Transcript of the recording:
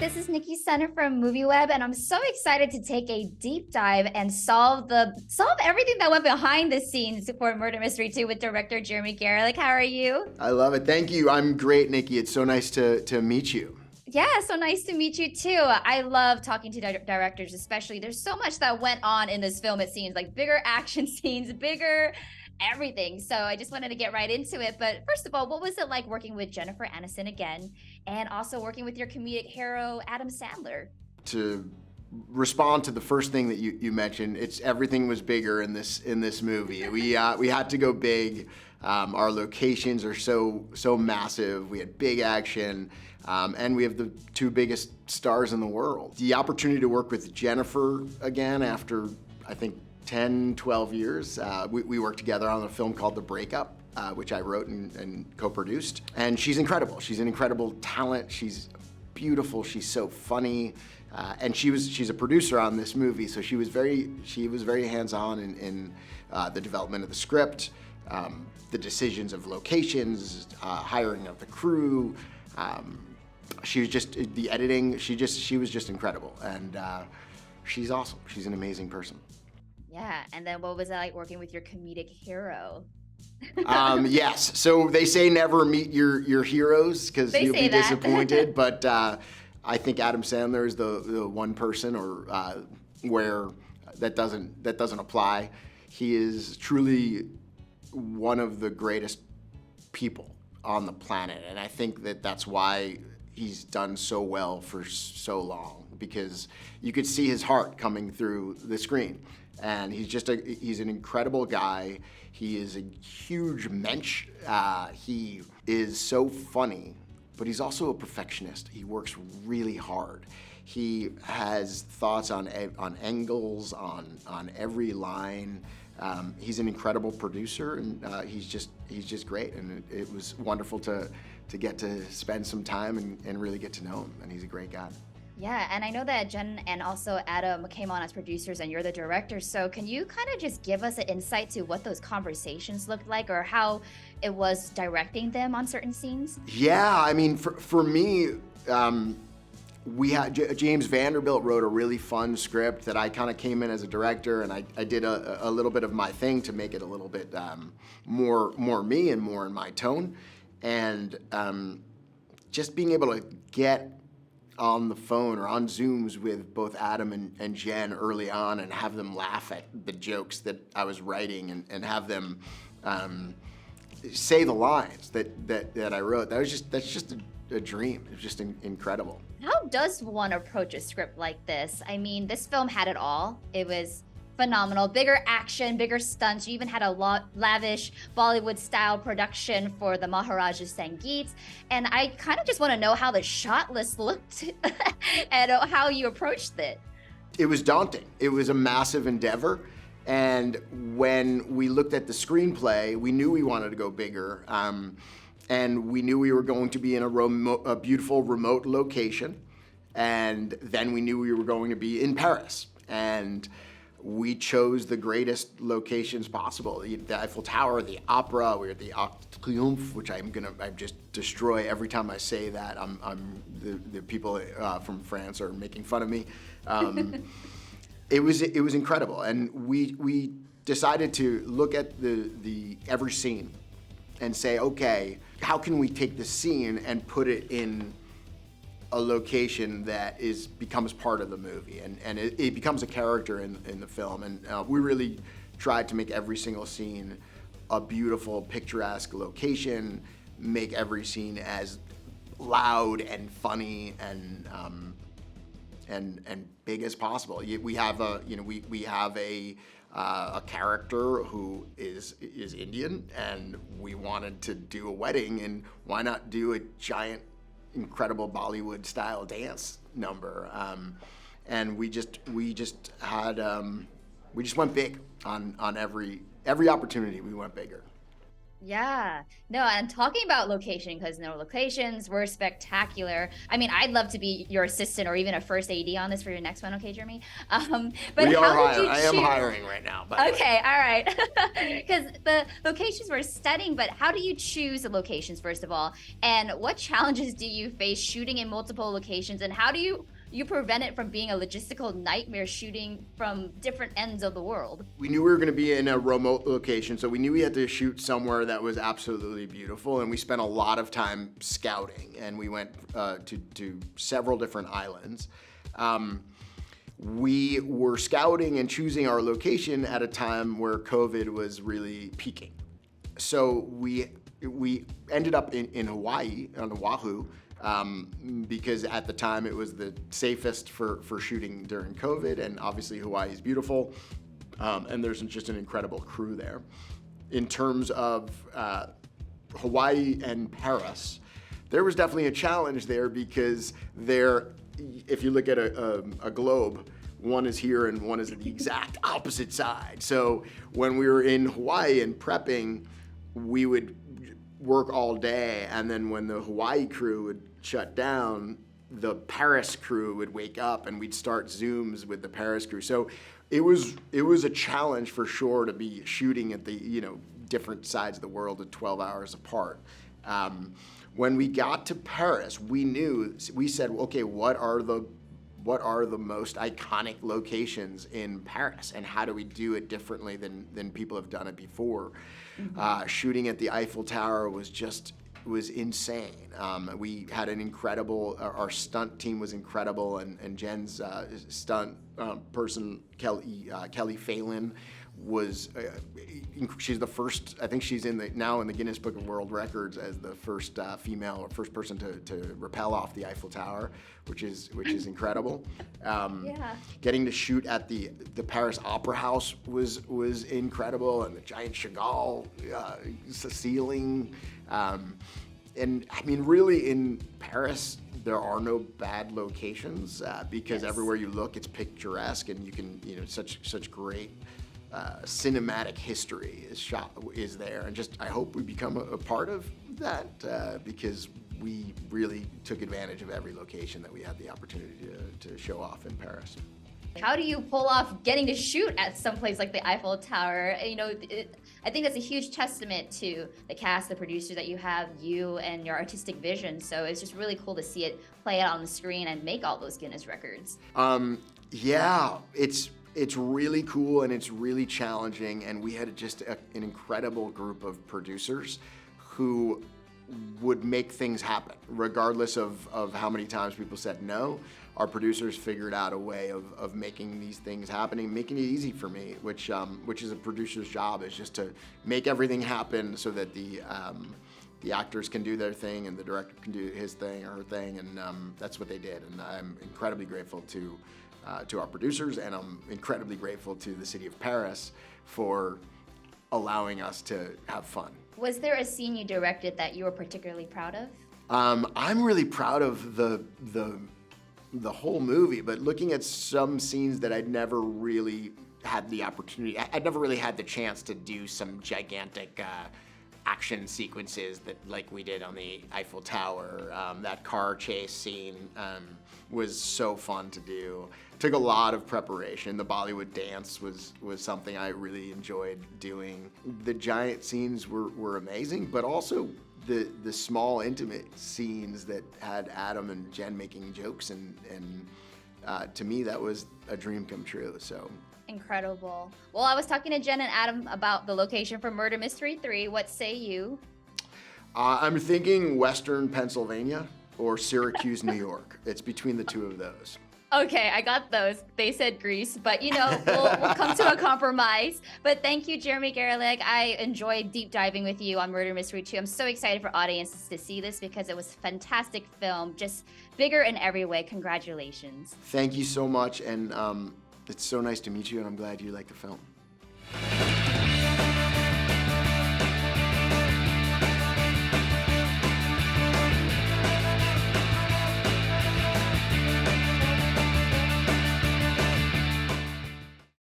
this is Nikki Center from MovieWeb, and I'm so excited to take a deep dive and solve everything that went behind the scenes for Murder Mystery 2 with director Jeremy Garelick. How are you? I love it. Thank you. I'm great, Nikki. It's so nice to meet you. Yeah, so nice to meet you too. I love talking to directors, especially. There's so much that went on in this film, it seems, like bigger action scenes, bigger everything. So I just wanted to get right into it. But first of all, what was it like working with Jennifer Aniston again, and also working with your comedic hero, Adam Sandler? To respond to the first thing that you mentioned, it's everything was bigger in this movie. We had to go big. Our locations are so massive. We had big action, and we have the two biggest stars in the world. The opportunity to work with Jennifer again after, I think, 10, 12 years. We worked together on a film called The Breakup, which I wrote and co-produced. And she's incredible. She's an incredible talent. She's beautiful. She's so funny. And she's a producer on this movie, so she was very hands-on in the development of the script, the decisions of locations, hiring of the crew. She was just the editing. She was just incredible, and she's awesome. She's an amazing person. Yeah, and then what was it like working with your comedic hero? Yes, so they say never meet your heroes because you'll be disappointed, but I think Adam Sandler is the one person where that doesn't apply. He is truly one of the greatest people on the planet, and I think that's why he's done so well for so long, because you could see his heart coming through the screen. And he's an incredible guy. He is a huge mensch. He is so funny, but he's also a perfectionist. He works really hard. He has thoughts on angles, on every line. He's an incredible producer, and he's just great. And it was wonderful to get to spend some time and really get to know him. And he's a great guy. Yeah, and I know that Jen and also Adam came on as producers and you're the director, so can you kind of just give us an insight to what those conversations looked like, or how it was directing them on certain scenes? Yeah, I mean, for me, we had James Vanderbilt wrote a really fun script that I kind of came in as a director, and I did a little bit of my thing to make it a little bit more me and more in my tone, and just being able to get on the phone or on Zooms with both Adam and Jen early on and have them laugh at the jokes that I was writing and have them say the lines that I wrote. That's just a dream. It's just incredible. How does one approach a script like this? I mean, this film had it all. It was phenomenal. Bigger action, bigger stunts. You even had a lavish Bollywood-style production for the Maharaja Sangeet. And I kind of just want to know how the shot list looked and how you approached it. It was daunting. It was a massive endeavor. And when we looked at the screenplay, we knew we wanted to go bigger. And we knew we were going to be in a beautiful remote location. And then we knew we were going to be in Paris. And we chose the greatest locations possible. The Eiffel Tower, the Opera, we were at the Arc de Triomphe, which I just destroy every time I say that. The people from France are making fun of me. It was incredible, and we decided to look at the every scene and say, okay, how can we take this scene and put it in a location that becomes part of the movie, and it becomes a character in the film. And we really tried to make every single scene a beautiful, picturesque location, make every scene as loud and funny and big as possible. We have a character who is Indian, and we wanted to do a wedding, and why not do a giant, incredible Bollywood style dance number, and we just went big on every opportunity. We went bigger. Yeah. No, and talking about location, because no locations were spectacular. I mean, I'd love to be your assistant or even a first AD on this for your next one, okay, Jeremy? But We are how did hiring. you I am choose? hiring right now, by the way. Okay, all right. Because the locations were stunning, but how do you choose the locations, first of all? And what challenges do you face shooting in multiple locations? And how do you prevent it from being a logistical nightmare shooting from different ends of the world? We knew we were going to be in a remote location, so we knew we had to shoot somewhere that was absolutely beautiful. And we spent a lot of time scouting, and we went to several different islands. We were scouting and choosing our location at a time where COVID was really peaking. So we ended up in Hawaii, on Oahu, because at the time it was the safest for shooting during COVID, and obviously Hawaii is beautiful, and there's just an incredible crew there. In terms of Hawaii and Paris, there was definitely a challenge there because if you look at a globe, one is here and one is at the exact opposite side. So when we were in Hawaii and prepping, we would work all day, and then when the Hawaii crew would shut down, the Paris crew would wake up and we'd start Zooms with the Paris crew. So it was a challenge for sure to be shooting at the different sides of the world at 12 hours apart. When we got to Paris, we said, okay, what are the most iconic locations in Paris, and how do we do it differently than people have done it before? Mm-hmm. Shooting at the Eiffel Tower was insane. We had an incredible, our stunt team was incredible, and Jen's stunt person, Kelly Phelan, she's the first, I think she's now in the Guinness Book of World Records as the first female or first person to rappel off the Eiffel Tower, which is incredible. Yeah. Getting to shoot at the Paris Opera House was incredible, and the giant Chagall ceiling. And I mean, really in Paris, there are no bad locations because Yes. everywhere you look, it's picturesque, and you can, such great cinematic history is there, and just I hope we become a part of that because we really took advantage of every location that we had the opportunity to show off in Paris. How do you pull off getting to shoot at some place like the Eiffel Tower? I think that's a huge testament to the cast, the producers that you have, you and your artistic vision. So it's just really cool to see it play out on the screen and make all those Guinness records. Yeah, it's really cool and it's really challenging, and we had just an incredible group of producers who would make things happen regardless of how many times people said no. Our producers figured out a way of making these things happening, making it easy for me, which is a producer's job, is just to make everything happen so that the actors can do their thing and the director can do his thing or her thing, and that's what they did. And I'm incredibly grateful to our producers, and I'm incredibly grateful to the city of Paris for allowing us to have fun. Was there a scene you directed that you were particularly proud of? I'm really proud of the whole movie, but looking at some scenes that I'd never really had the opportunity, I'd never really had the chance to do some gigantic action sequences like we did on the Eiffel Tower. That car chase scene was so fun to do. Took a lot of preparation. The Bollywood dance was something I really enjoyed doing. The giant scenes were amazing, but also the small intimate scenes that had Adam and Jen making jokes, and to me that was a dream come true. So incredible. Well, I was talking to Jen and Adam about the location for Murder Mystery 3. What say you? I'm thinking Western Pennsylvania or Syracuse, New York. It's between the two of those. Okay, I got those. They said Greece, but we'll come to a compromise. But thank you, Jeremy Garelick. I enjoyed deep diving with you on Murder Mystery 2. I'm so excited for audiences to see this because it was a fantastic film, just bigger in every way. Congratulations. Thank you so much, and it's so nice to meet you, and I'm glad you like the film.